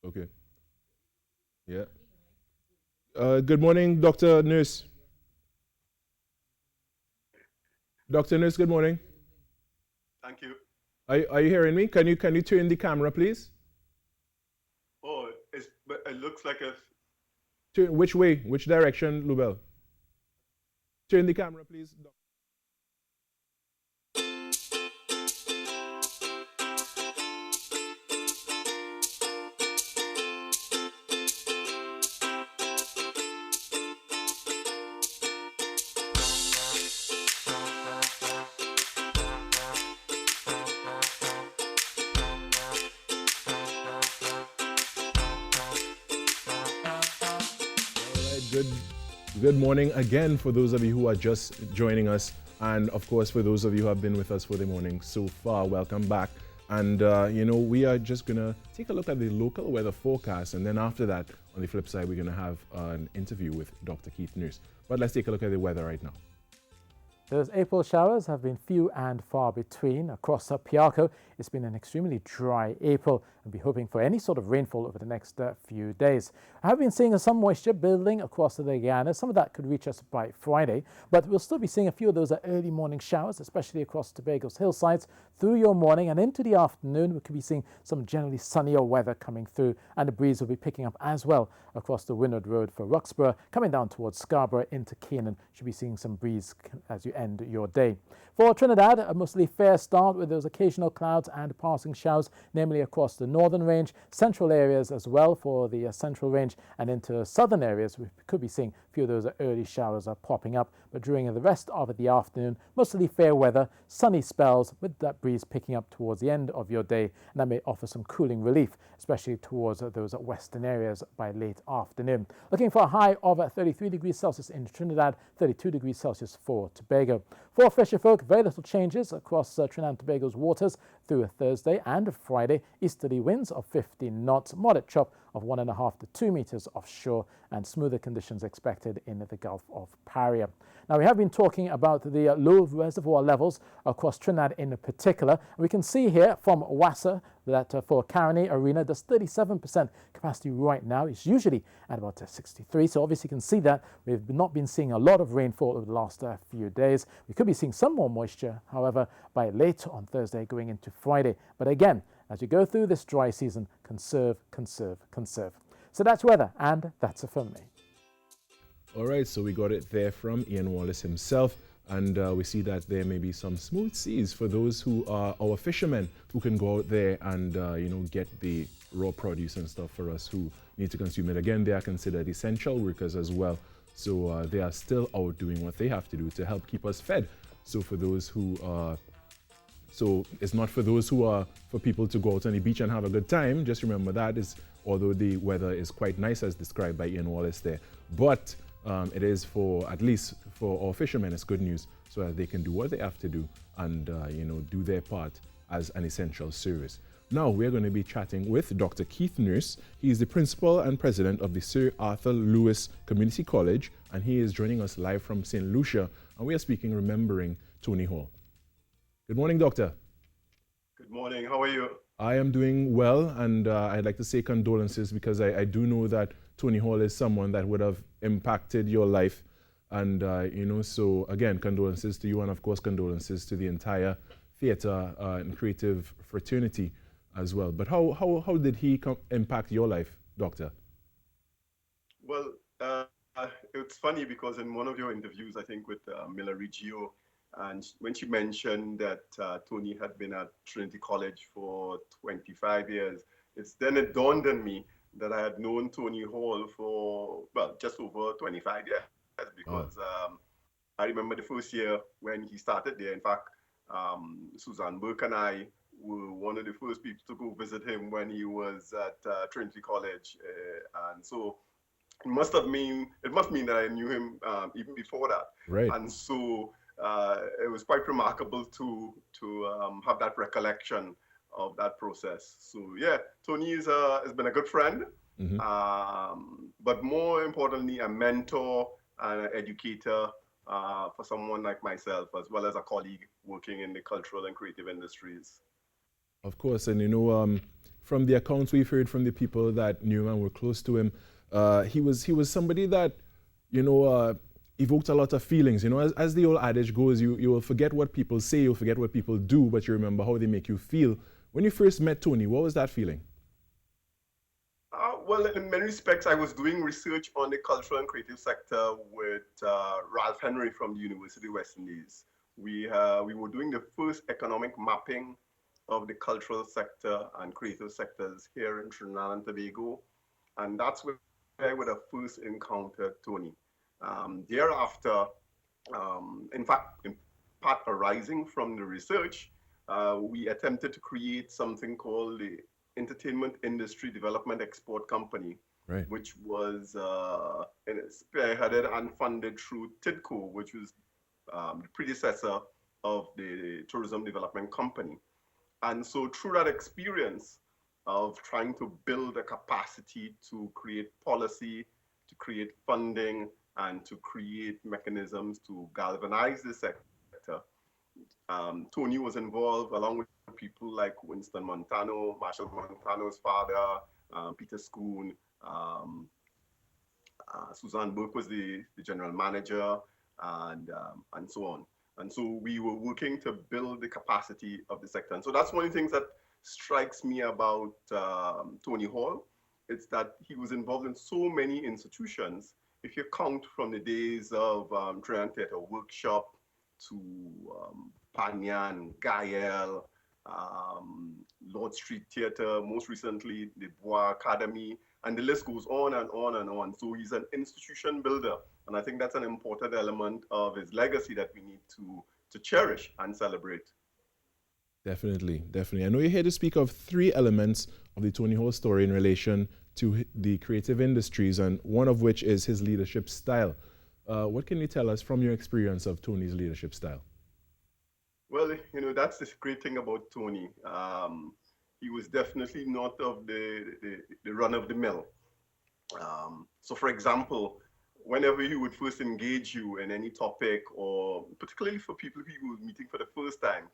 Okay. Yeah. Good morning, Dr. Nurse. Dr. Nurse, good morning. Thank you. Are you hearing me? Can you turn the camera, please? Oh, it looks like a. Turn which way? Which direction, Lubel? Turn the camera, please. Good good morning again for those of you who are just joining us, and of course for those of you who have been with us for the morning so far, welcome back. And we are just gonna take a look at the local weather forecast, and then after that, on the flip side, we're gonna have an interview with Dr. Keith Nurse. But let's take a look at the weather right now. Those April showers have been few and far between. Across Piarco, it's been an extremely dry April, and we're hoping for any sort of rainfall over the next few days. I have been seeing some moisture building across the Guyana. Some of that could reach us by Friday, but we'll still be seeing a few of those early morning showers, especially across Tobago's hillsides through your morning and into the afternoon. We could be seeing some generally sunnier weather coming through, and the breeze will be picking up as well across the Windward Road for Roxborough, coming down towards Scarborough into Canaan. Should be seeing some breeze as you end your day. For Trinidad, a mostly fair start with those occasional clouds and passing showers, namely across the northern range, central areas as well for the central range, and into southern areas. We could be seeing a few of those early showers are popping up, but during the rest of the afternoon, mostly fair weather, sunny spells with that breeze picking up towards the end of your day, and that may offer some cooling relief, especially towards those western areas by late afternoon. Looking for a high of 33 degrees Celsius in Trinidad, 32 degrees Celsius for Tobago. For fisherfolk, very little changes across Trinidad and Tobago's waters through Thursday and Friday. Easterly winds of 15 knots, moderate chop of 1.5 to 2 meters offshore, and smoother conditions expected in the Gulf of Paria. Now, we have been talking about the low reservoir levels across Trinidad in particular. We can see here from Wassa that for Caroni Arena, there's 37% capacity right now. It's usually at about 63. So obviously you can see that we've not been seeing a lot of rainfall over the last few days. We could be seeing some more moisture, however, by late on Thursday going into Friday. But again, as you go through this dry season, conserve, conserve, conserve. So that's weather, and that's it from me. All right, so we got it there from Ian Wallace himself. And we see that there may be some smooth seas for those who are our fishermen who can go out there and get the raw produce and stuff for us who need to consume it. Again, they are considered essential workers as well, so they are still out doing what they have to do to help keep us fed. So for those who so it's not for those who are for people to go out on the beach and have a good time. Just remember that is, although the weather is quite nice as described by Ian Wallace there, but it is for, at least for our fishermen, it's good news so that they can do what they have to do and do their part as an essential service. Now we're going to be chatting with Dr. Keith Nurse. He is the principal and president of the Sir Arthur Lewis Community College, and he is joining us live from St. Lucia, and we are speaking remembering Tony Hall. Good morning, doctor. Good morning. How are you? I am doing well, and I'd like to say condolences because I do know that Tony Hall is someone that would have impacted your life. And, so again, condolences to you, and of course, condolences to the entire theater and creative fraternity as well. But how did he impact your life, doctor? Well, it's funny because in one of your interviews, I think with Mila Riggio, and when she mentioned that Tony had been at Trinity College for 25 years, it dawned on me that I had known Tony Hall for, just over 25 years because I remember the first year when he started there. In fact, Suzanne Burke and I were one of the first people to go visit him when he was at Trinity College. And so it must mean that I knew him even before that. Right. And so it was quite remarkable to have that recollection of that process. So yeah, Tony has been a good friend, but more importantly, a mentor and an educator for someone like myself, as well as a colleague working in the cultural and creative industries. Of course, and from the accounts we've heard from the people that knew him and were close to him, he was somebody that, evoked a lot of feelings. As the old adage goes, you will forget what people say, you'll forget what people do, but you remember how they make you feel. When you first met Tony, what was that feeling? Well, in many respects, I was doing research on the cultural and creative sector with Ralph Henry from the University of West Indies. We were doing the first economic mapping of the cultural sector and creative sectors here in Trinidad and Tobago. And that's where I would have first encountered Tony. Thereafter, in fact, in part arising from the research, we attempted to create something called the Entertainment Industry Development Export Company, right, which was spearheaded and funded through TIDCO, which was the predecessor of the Tourism Development Company. And so through that experience of trying to build a capacity to create policy, to create funding, and to create mechanisms to galvanize the sector, Tony was involved along with people like Winston Montano, Marshall Montano's father, Peter Schoon, Suzanne Burke was the general manager, and so on. And so we were working to build the capacity of the sector. And so that's one of the things that strikes me about Tony Hall. It's that he was involved in so many institutions. If you count from the days of Trinidad Theatre Workshop to Panyan, Gael, Lord Street Theatre, most recently the Bois Academy, and the list goes on and on and on. So he's an institution builder. And I think that's an important element of his legacy that we need to cherish and celebrate. Definitely, definitely. I know you're here to speak of three elements of the Tony Hall story in relation to the creative industries, and one of which is his leadership style. What can you tell us from your experience of Tony's leadership style? Well, that's the great thing about Tony. He was definitely not of the run-of-the-mill. So, for example, whenever he would first engage you in any topic, or particularly for people who he was meeting for the first time,